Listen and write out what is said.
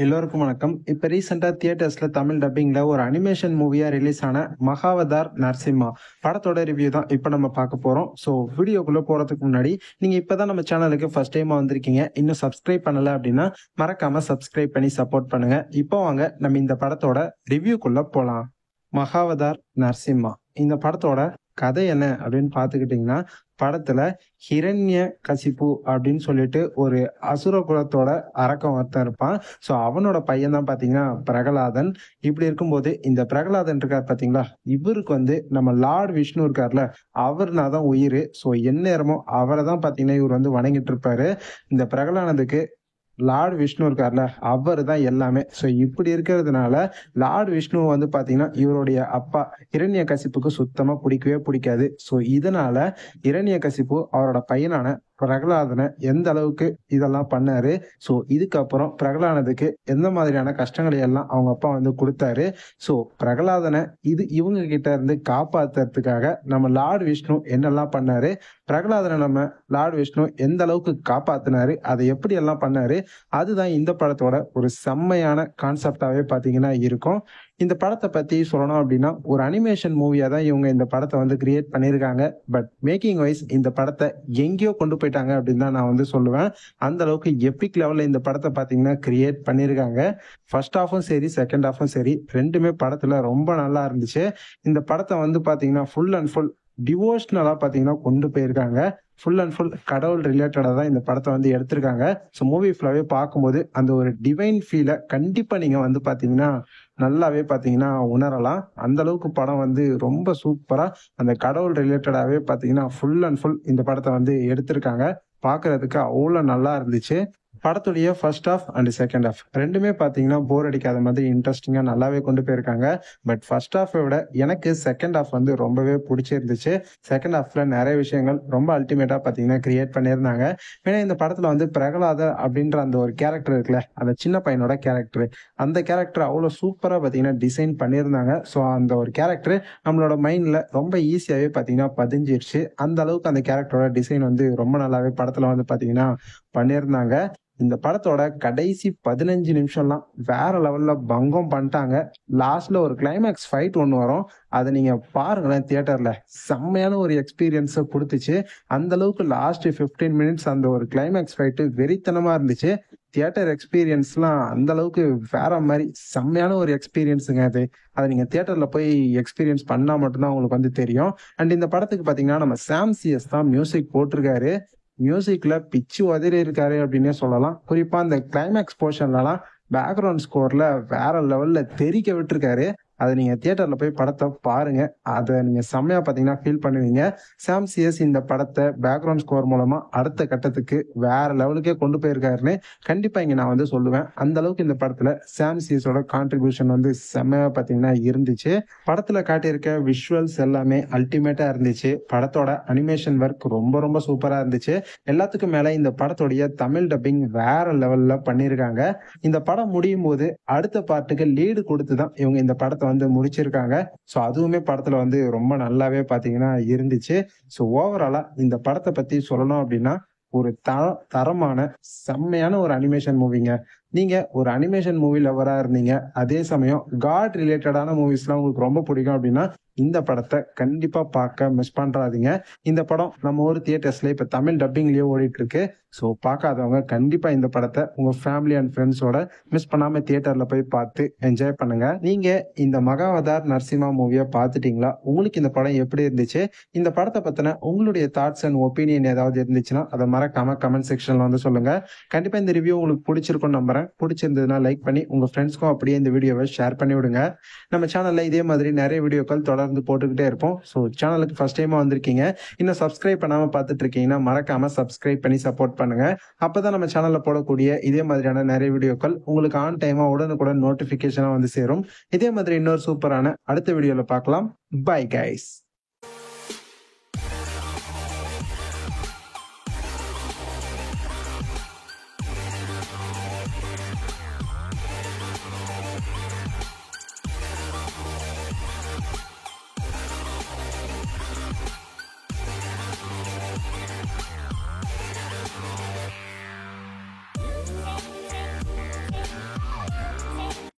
எல்லோருக்கும் வணக்கம். இப்ப ரீசெண்டா தியேட்டர்ஸ்ல தமிழ் டப்பிங்ல ஒரு அனிமேஷன் மூவியா ரிலீஸ் ஆன மகாவதார் நரசிம்மா படத்தோட ரிவ்யூ தான் இப்ப நம்ம பார்க்க போறோம். ஸோ வீடியோக்குள்ள போறதுக்கு முன்னாடி நீங்க இப்பதான் நம்ம சேனலுக்கு ஃபர்ஸ்ட் டைமா வந்திருக்கீங்க, இன்னும் சப்ஸ்கிரைப் பண்ணல அப்படின்னா மறக்காம சப்ஸ்கிரைப் பண்ணி சப்போர்ட் பண்ணுங்க. இப்போ வாங்க நம்ம இந்த படத்தோட ரிவ்யூக்குள்ள போலாம். மகாவதார் நரசிம்மா இந்த படத்தோட கதை என்ன அப்படின்னு பார்த்துக்கிட்டிங்கன்னா, படத்துல ஹிரண்ய கசிப்பு அப்படின்னு சொல்லிட்டு ஒரு அசுர குலத்தோட அரக்கன் ஒருத்தன் இருப்பான். ஸோ அவனோட பையன் தான் பார்த்தீங்கன்னா பிரகலாதன். இப்படி இருக்கும்போது இந்த பிரகலாதன் இருக்கார் பார்த்தீங்களா, இவருக்கு வந்து நம்ம லார்ட் விஷ்ணு இருக்கார்ல, அவர்னா தான் உயிர். ஸோ எந்நேரமும் அவரை தான் பார்த்தீங்கன்னா இவர் வந்து வணங்கிட்டு இருப்பாரு. இந்த பிரகலானதுக்கு லார்ட் விஷ்ணு இருக்கார்ல, அவர் தான் எல்லாமே. ஸோ இப்படி இருக்கிறதுனால லார்ட் விஷ்ணு வந்து பார்த்தீங்கன்னா இவருடைய அப்பா இரண்ய கசிப்புக்கு சுத்தமாக பிடிக்கவே பிடிக்காது. ஸோ இதனால இரண்ய கசிப்பு அவரோட பையனான பிரகலாதனை எந்த அளவுக்கு இதெல்லாம் பண்ணாரு, ஸோ இதுக்கப்புறம் பிரகலாதனுக்கு எந்த மாதிரியான கஷ்டங்களை எல்லாம் அவங்க அப்பா வந்து கொடுத்தாரு. ஸோ பிரகலாதனை இவங்க கிட்ட இருந்து காப்பாத்துறதுக்காக நம்ம லார்ட் விஷ்ணு என்னெல்லாம் பண்ணாரு, பிரகலாதனை நம்ம லார்ட் விஷ்ணு எந்த அளவுக்கு காப்பாத்தினாரு, அதை எப்படி எல்லாம் பண்ணாரு, அதுதான் இந்த படத்தோட ஒரு செம்மையான கான்செப்டாவே பாத்தீங்கன்னா இருக்கும். இந்த படத்தை பத்தி சொல்லணும் அப்படின்னா, ஒரு அனிமேஷன் மூவியா தான் இவங்க இந்த படத்தை வந்து கிரியேட் பண்ணியிருக்காங்க. பட் மேக்கிங் வைஸ் இந்த படத்தை எங்கேயோ கொண்டு போயிட்டாங்க அப்படின்னு தான் நான் வந்து சொல்லுவேன். அந்த அளவுக்கு எபிக் லெவல்ல இந்த படத்தை பாத்தீங்கன்னா கிரியேட் பண்ணியிருக்காங்க. ஃபர்ஸ்ட் ஹாஃபும் சரி, செகண்ட் ஹாஃபும் சரி, ரெண்டுமே படத்துல ரொம்ப நல்லா இருந்துச்சு. இந்த படத்தை வந்து பாத்தீங்கன்னா ஃபுல் அண்ட் ஃபுல் டிவோஷனலா பாத்தீங்கன்னா கொண்டு போயிருக்காங்க. ஃபுல் அண்ட் ஃபுல் கடவுள் ரிலேட்டடா தான் இந்த படத்தை வந்து எடுத்திருக்காங்க. ஸோ மூவி ஃபுல்லாவே பார்க்கும்போது அந்த ஒரு டிவைன் ஃபீலை கண்டிப்பா நீங்க வந்து பாத்தீங்கன்னா நல்லாவே பாத்தீங்கன்னா உணரலாம். அந்த அளவுக்கு படம் வந்து ரொம்ப சூப்பரா அந்த கடவுள் ரிலேட்டடாவே பாத்தீங்கன்னா ஃபுல் அண்ட் ஃபுல் இந்த படத்தை வந்து எடுத்திருக்காங்க. பார்க்கிறதுக்கு அவ்வளோ நல்லா இருந்துச்சு. படத்துடைய first half and second half ரெண்டுமே பார்த்தீங்கன்னா போர் அடிக்காத மாதிரி இன்ட்ரெஸ்டிங்காக நல்லாவே கொண்டு போயிருக்காங்க. பட் ஃபர்ஸ்ட் ஹாஃபை விட எனக்கு செகண்ட் ஹாஃப் வந்து ரொம்பவே பிடிச்சிருந்துச்சு. செகண்ட் ஹாஃப்ல நிறைய விஷயங்கள் ரொம்ப அல்டிமேட்டாக பார்த்தீங்கன்னா கிரியேட் பண்ணியிருந்தாங்க. ஏன்னா இந்த படத்தில் வந்து பிரகலாத அப்படின்ற அந்த ஒரு கேரக்டர் இருக்குல்ல, அந்த சின்ன பையனோட கேரக்டர், அந்த கேரக்டர் அவ்வளோ சூப்பராக பார்த்தீங்கன்னா டிசைன் பண்ணியிருந்தாங்க. ஸோ அந்த ஒரு கேரக்டர் நம்மளோட மைண்டில் ரொம்ப ஈஸியாகவே பார்த்தீங்கன்னா பதிஞ்சிருச்சு. அந்த அளவுக்கு அந்த கேரக்டரோட டிசைன் வந்து ரொம்ப நல்லாவே படத்தில் வந்து பார்த்தீங்கன்னா பண்ணியிருந்தாங்க. இந்த படத்தோட கடைசி 15 நிமிஷம்லாம் வேற லெவல்ல பங்கம் பண்ணிட்டாங்க. லாஸ்ட்ல ஒரு கிளைமேக்ஸ் ஃபைட் ஒன்று வரும், அதை நீங்க பாருங்களேன் தியேட்டர்ல, செம்மையான ஒரு எக்ஸ்பீரியன்ஸை கொடுத்துச்சு. அந்த அளவுக்கு லாஸ்ட் 15 மினிட்ஸ் அந்த ஒரு கிளைமேக்ஸ் ஃபைட்டு வெறித்தனமா இருந்துச்சு. தியேட்டர் எக்ஸ்பீரியன்ஸ்லாம் அந்த அளவுக்கு வேற மாதிரி செம்மையான ஒரு எக்ஸ்பீரியன்ஸுங்க அது. அதை நீங்க தியேட்டர்ல போய் எக்ஸ்பீரியன்ஸ் பண்ணா மட்டும்தான் உங்களுக்கு வந்து தெரியும். அண்ட் இந்த படத்துக்கு பாத்தீங்கன்னா நம்ம சாம் சிஎஸ் தான் மியூசிக் போட்டிருக்காரு. மியூசிக்ல பிச்சு உதறி இருக்காரு அப்படின்னே சொல்லலாம். குறிப்பா அந்த கிளைமேக்ஸ் போர்ஷன்லலாம் பேக்ரவுண்ட் ஸ்கோர்ல வேற லெவல்ல தெறிக்க விட்டுருக்காரு. அதை நீங்க தியேட்டர்ல போய் படத்தை பாருங்க, அதை நீங்க செம்மையா பாத்தீங்கன்னா ஃபீல் பண்ணுவீங்க. சாம் சிஎஸ் இந்த படத்தை பேக்ரவுண்ட் ஸ்கோர் மூலமா அடுத்த கட்டத்துக்கு வேற லெவலுக்கே கொண்டு போயிருக்காருன்னு கண்டிப்பா இங்க நான் வந்து சொல்லுவேன். அந்த அளவுக்கு இந்த படத்துல சாம் சிஎஸோட கான்ட்ரிபியூஷன் வந்து செம்மையா பாத்தீங்கன்னா இருந்துச்சு. படத்துல காட்டியிருக்க விஷுவல்ஸ் எல்லாமே அல்டிமேட்டா இருந்துச்சு. படத்தோட அனிமேஷன் ஒர்க் ரொம்ப ரொம்ப சூப்பரா இருந்துச்சு. எல்லாத்துக்கும் மேல இந்த படத்துடைய தமிழ் டப்பிங் வேற லெவல்ல பண்ணியிருக்காங்க. இந்த படம் முடியும் போது அடுத்த பார்ட்டுக்கு லீடு கொடுத்துதான் இவங்க இந்த படத்தை வந்து முடிச்சிருக்காங்க. ஸோ அதுவுமே படத்துல வந்து ரொம்ப நல்லாவே பாத்தீங்கன்னா இருந்துச்சு. ஸோ ஓவராலா இந்த படத்தை பத்தி சொல்லணும் அப்படின்னா ஒரு தரமான செம்மையான ஒரு அனிமேஷன் மூவிங்க. நீங்க ஒரு அனிமேஷன் மூவி லவரா இருந்தீங்க, அதே சமயம் காட் ரிலேட்டடான மூவிஸ்லாம் உங்களுக்கு ரொம்ப பிடிக்கும் அப்படின்னா இந்த படத்தை கண்டிப்பா பார்க்க மிஸ் பண்றாதீங்க. இந்த படம் நம்ம ஒரு தியேட்டர்ஸ்ல இப்ப தமிழ் டப்பிங்லயே ஓடிட்டு இருக்கு. ஸோ பார்க்காதவங்க கண்டிப்பா இந்த படத்தை உங்க ஃபேமிலி அண்ட் ஃப்ரெண்ட்ஸோட மிஸ் பண்ணாம தியேட்டர்ல போய் பார்த்து என்ஜாய் பண்ணுங்க. நீங்க இந்த மகாவதார் நரசிம்மா மூவியை பார்த்துட்டீங்களா? உங்களுக்கு இந்த படம் எப்படி இருந்துச்சு? இந்த படத்தை பத்தின உங்களுடைய தாட்ஸ் அண்ட் ஒப்பீனியன் ஏதாவது இருந்துச்சுன்னா அதை மறக்காம கமெண்ட் செக்ஷன்ல வந்து சொல்லுங்க. கண்டிப்பா இந்த ரிவ்யூ உங்களுக்கு பிடிச்சிருக்கும்னு நம்புறேன். பிடிச்சிருந்ததுன்னா லைக் பண்ணி உங்க ஃப்ரெண்ட்ஸ்க்கும் அப்படியே இந்த வீடியோவை ஷேர் பண்ணி விடுங்க. நம்ம சேனல்ல இதே மாதிரி நிறைய வீடியோக்கள் தொடர்ந்து போட்டுக்கிட்டே இருப்போம். ஸோ சேனலுக்கு ஃபர்ஸ்ட் டைமா வந்திருக்கீங்க, இன்னும் சப்ஸ்கிரைப் பண்ணாம பார்த்துட்டு இருக்கீங்கன்னா மறக்காம சப்ஸ்கிரைப் பண்ணி சப்போர்ட் பண்ணுங்க. அப்பதான் நம்ம சேனல்ல போடக்கூடிய இதே மாதிரியான நிறைய வீடியோக்கள் உங்களுக்கு ஆன் டைமா உடனுக்குடன் நோட்டிபிகேஷனா வந்து சேரும். இதே மாதிரி இன்னொரு சூப்பரான அடுத்த வீடியோல பார்க்கலாம். Bye guys.